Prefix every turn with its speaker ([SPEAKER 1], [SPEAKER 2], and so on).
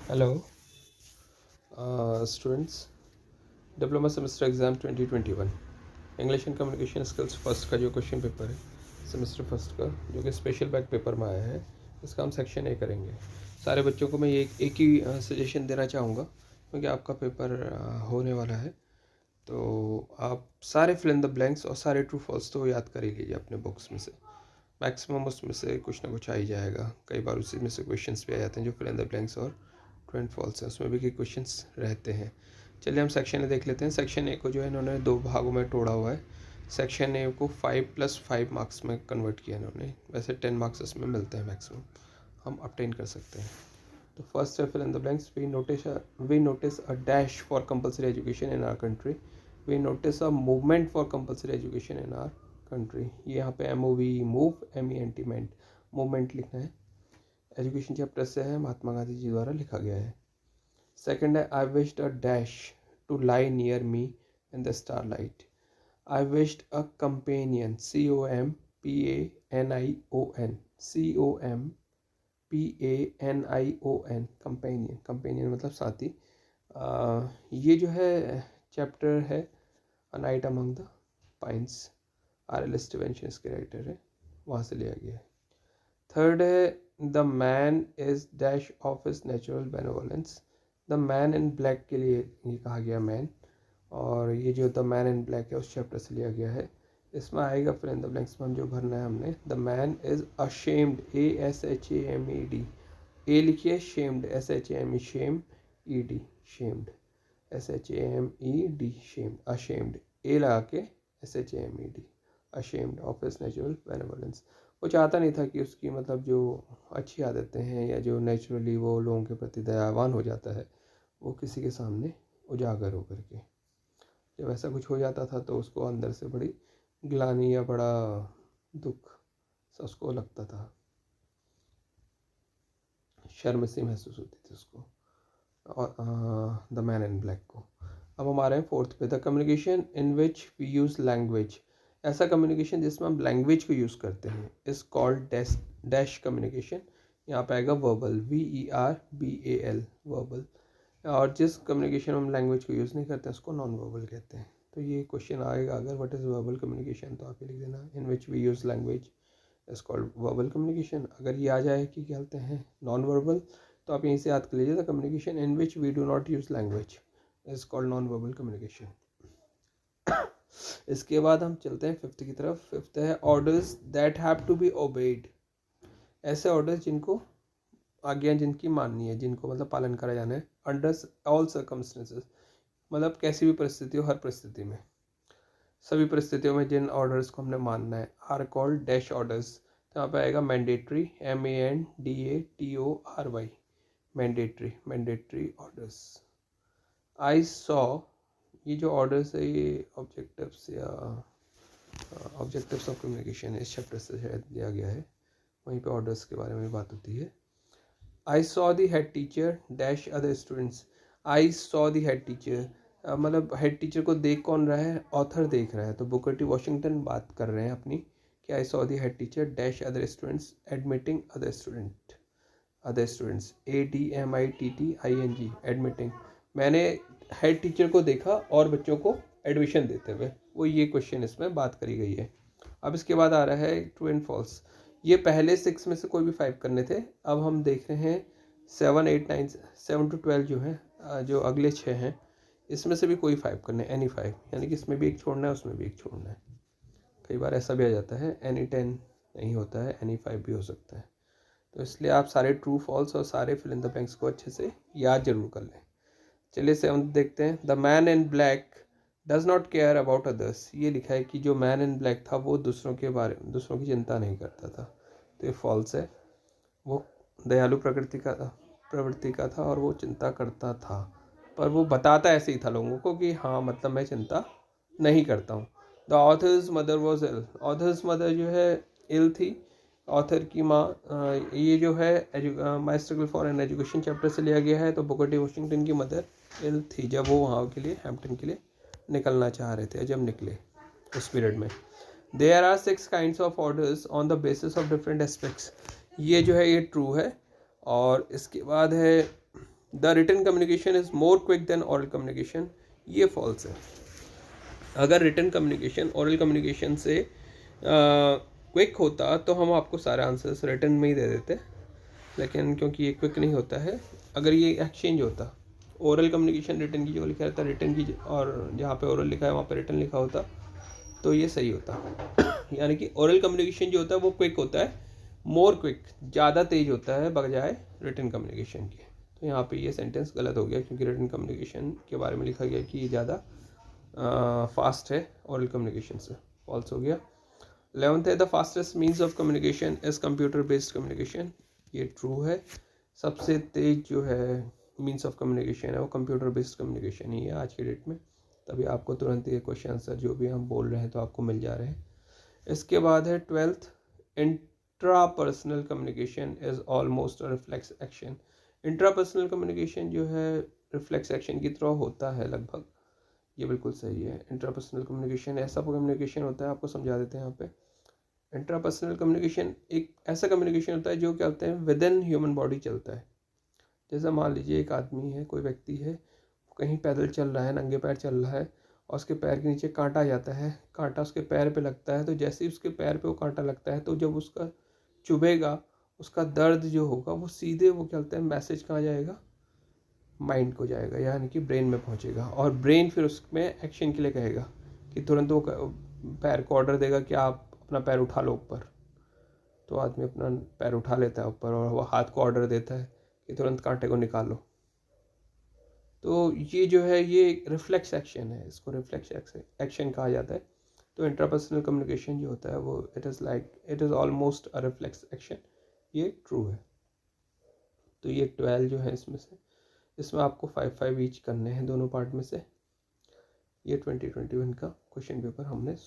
[SPEAKER 1] Hello students, diploma semester exam 2021 English and communication skills first का जो question paper है semester first का, जो कि स्पेशल बैक पेपर में आया है, इसका हम सेक्शन ए करेंगे। सारे बच्चों को मैं ये एक ही सजेशन देना चाहूँगा, क्योंकि आपका पेपर होने वाला है, तो आप सारे फिल इन द ब्लैंक्स और सारे ट्रू फॉल्स तो याद कर ही लीजिए अपने बुक्स में से। मैक्सिमम उसमें से कुछ ना कुछ आ ही जाएगा। कई बार उसी में से क्वेश्चंस भी आ जाते हैं जो फिल इन द ब्लैंक्स और ट्रू एंड फॉल्स है, उसमें भी कई क्वेश्चंस रहते हैं। चलिए हम सेक्शन ए देख लेते हैं। सेक्शन ए को जो है इन्होंने दो भागों में तोड़ा हुआ है। सेक्शन ए को 5+5 मार्क्स में कन्वर्ट किया इन्होंने। वैसे 10 मार्क्स इसमें मिलते हैं मैक्सिमम, हम अपटेन कर सकते हैं। तो फर्स्ट है fill in the blanks. We notice a dash for compulsory education in our country. We notice a movement for compulsory education in our country. ये यहाँ पे मूव MENT मूवमेंट लिखना है। एजुकेशन चैप्टर से है, महात्मा गांधी जी द्वारा लिखा गया है। सेकंड है I wished a dash to lie near me in the starlight. I wished a companion COMPANION companion मतलब साथी। ये जो है चैप्टर है a night among the pines, RL Stevenson इसके राइटर है, वहाँ से लिया गया है। थर्ड है the man is dash of his natural benevolence. The man in black के लिए ये कहा गया मैन, और ये जो द मैन इन ब्लैक है उस चैप्टर से लिया गया है। इसमें आएगा फिल इन द ब्लैंक्स में हम जो भरना है हमने। The man is ashamed, ASHAMED, a लिखिए, shamed SHAME, shame ED, shamed SHAMED, shamed, ashamed, a लगा के SHAMED, ashamed of his natural benevolence. वो चाहता नहीं था कि उसकी मतलब जो अच्छी आदतें हैं या जो नेचुरली वो लोगों के प्रति दयावान हो जाता है, वो किसी के सामने उजागर होकर के, जब ऐसा कुछ हो जाता था तो उसको अंदर से बड़ी ग्लानि या बड़ा दुख सा उसको लगता था, शर्म सी महसूस होती थी उसको, और द मैन इन ब्लैक को। अब हमारे हैं फोर्थ पे, the communication in which we use language. ऐसा कम्युनिकेशन जिसमें हम लैंग्वेज को यूज़ करते हैं इज कॉल्ड डैश कम्युनिकेशन। यहाँ पे आएगा वर्बल, VERBAL, वर्बल। और जिस कम्युनिकेशन में हम लैंग्वेज को यूज़ नहीं करते उसको नॉन वर्बल कहते हैं। तो ये क्वेश्चन आएगा अगर व्हाट इज़ वर्बल कम्युनिकेशन, तो आप ये लिख देना in which we use language is called verbal communication. अगर ये आ जाए कि क्या कहते हैं नॉन वर्बल, तो आप यहीं से याद कर लीजिए, the communication in which we do not use language is called non verbal communication. इसके बाद हम चलते हैं फिफ्थ की तरफ। फिफ्थ है orders that have to be obeyed. ऐसे ऑर्डर्स जिनको आज्ञा जिनकी माननी है, जिनको मतलब पालन करा जाना है, अंडर ऑल सर्कमस्टेंसेस, मतलब कैसी भी परिस्थिति हो, हर परिस्थिति में, सभी परिस्थितियों में जिन ऑर्डर्स को हमने मानना है, आर कॉल्ड डैश ऑर्डर्स। तो यहाँ पे आएगा mandatory, MANDATORY, mandatory orders. I saw, ये जो ऑर्डर्स है ये ऑब्जेक्टिव्स या ऑब्जेक्टिव्स ऑफ कम्युनिकेशन इस चैप्टर से शायद दिया गया है, वहीं पे ऑर्डर्स के बारे में बात होती है। I saw the head teacher dash other students. I saw the head teacher मतलब हेड टीचर को देख कौन रहा है, ऑथर देख रहा है। तो बुकर टी वॉशिंगटन बात कर रहे हैं अपनी कि I saw the head teacher dash other students admitting other students, ADMITTING, admitting. मैंने हेड टीचर को देखा और बच्चों को एडमिशन देते हुए, वो ये क्वेश्चन इसमें बात करी गई है। अब इसके बाद आ रहा है ट्रू एंड फॉल्स। ये पहले 6 में से कोई भी 5 करने थे, अब हम देख रहे हैं 7, 8, 9, 7 to 12 जो है, जो अगले 6 हैं, इसमें से भी कोई 5 करने, एनी 5, यानी कि इसमें भी एक छोड़ना है, उसमें भी एक छोड़ना है। कई बार ऐसा भी आ जाता है, एनी 10 नहीं होता है, एनी 5 भी हो सकता है। तो इसलिए आप सारे ट्रू फॉल्स और सारे फिल इन द ब्लैंक्स को अच्छे से याद जरूर कर लें। चलिए 7 देखते हैं। The man in black does not care about others. ये लिखा है कि जो मैन इन ब्लैक था वो दूसरों की चिंता नहीं करता था, तो ये फॉल्स है। वो दयालु प्रवृत्ति का था और वो चिंता करता था, पर वो बताता ऐसे ही था लोगों को कि हाँ मतलब मैं चिंता नहीं करता हूँ। The author's mother was ill. Author's mother जो है इल थी, ऑथर की माँ। ये जो है माई struggle for an education chapter से लिया गया है। तो बुकर टी वॉशिंगटन की मदर इल थी जब वो वहाँ के लिए हैम्पटन के लिए निकलना चाह रहे थे, जब निकले उस पीरियड में। There are 6 kinds of orders on the basis of different aspects. ये जो है ये ट्रू है। और इसके बाद है the written communication is more quick than oral communication, ये फॉल्स है। अगर रिटन कम्युनिकेशन ओरल कम्युनिकेशन से क्विक होता तो हम आपको सारे आंसर्स रिटन में ही दे देते, लेकिन क्योंकि ये क्विक नहीं होता है, अगर ये एक्सचेंज होता, ओरल कम्युनिकेशन रिटन की जो लिखा रहता रिटन की, और जहाँ पे ओरल लिखा है वहाँ पे रिटन लिखा होता, तो ये सही होता। यानी कि ओरल कम्युनिकेशन जो होता है वो क्विक होता है, मोर क्विक, ज़्यादा तेज होता है बजाय रिटन कम्युनिकेशन के। तो यहाँ पे ये सेंटेंस गलत हो गया, क्योंकि रिटन कम्युनिकेशन के बारे में लिखा गया कि ये ज़्यादा फास्ट है ओरल कम्युनिकेशन से, फॉल्स हो गया। 11th है the fastest means of communication is computer based communication, ये ट्रू है। सबसे तेज जो है मीन्स ऑफ कम्युनिकेशन है वो कंप्यूटर बेस्ड कम्युनिकेशन ही है आज के डेट में, तभी आपको तुरंत ये क्वेश्चन आंसर जो भी हम बोल रहे हैं तो आपको मिल जा रहे हैं। इसके बाद है 12th, intrapersonal communication is almost a reflex action. Intrapersonal communication जो है रिफ्लेक्स एक्शन की तरह होता है लगभग, ये बिल्कुल सही है। इंट्रापर्सनल कम्युनिकेशन ऐसा कम्युनिकेशन होता है, आपको समझा देते हैं यहाँ पे। इंट्रापर्सनल कम्युनिकेशन एक ऐसा कम्युनिकेशन होता है जो क्या होता है विद इन ह्यूमन बॉडी चलता है। जैसे मान लीजिए एक आदमी है, कोई व्यक्ति है, कहीं पैदल चल रहा है, नंगे पैर चल रहा है, और उसके पैर के नीचे कांटा आ जाता है, कांटा उसके पैर पे लगता है, तो जैसे ही उसके पैर पे वो कांटा लगता है तो जब उसका चुभेगा, उसका दर्द जो होगा वो सीधे वो क्या बोलते हैं मैसेज कहाँ जाएगा, माइंड को जाएगा, यानी कि ब्रेन में पहुंचेगा, और ब्रेन फिर उसमें एक्शन के लिए कहेगा कि तुरंत वो पैर को ऑर्डर देगा कि आप अपना पैर उठा लो ऊपर, तो आदमी अपना पैर उठा लेता है ऊपर, और वो हाथ को ऑर्डर देता है कि तुरंत कांटे को निकालो। तो ये जो है ये रिफ्लेक्स एक्शन है, इसको रिफ्लेक्स एक्शन कहा जाता है। तो इंट्रापर्सनल कम्युनिकेशन जो होता है वो it is almost a reflex action, ये ट्रू है। तो ये 12 जो है इसमें आपको 5-5 ईच करने हैं दोनों पार्ट में से। ये 2021 का क्वेश्चन पेपर हमने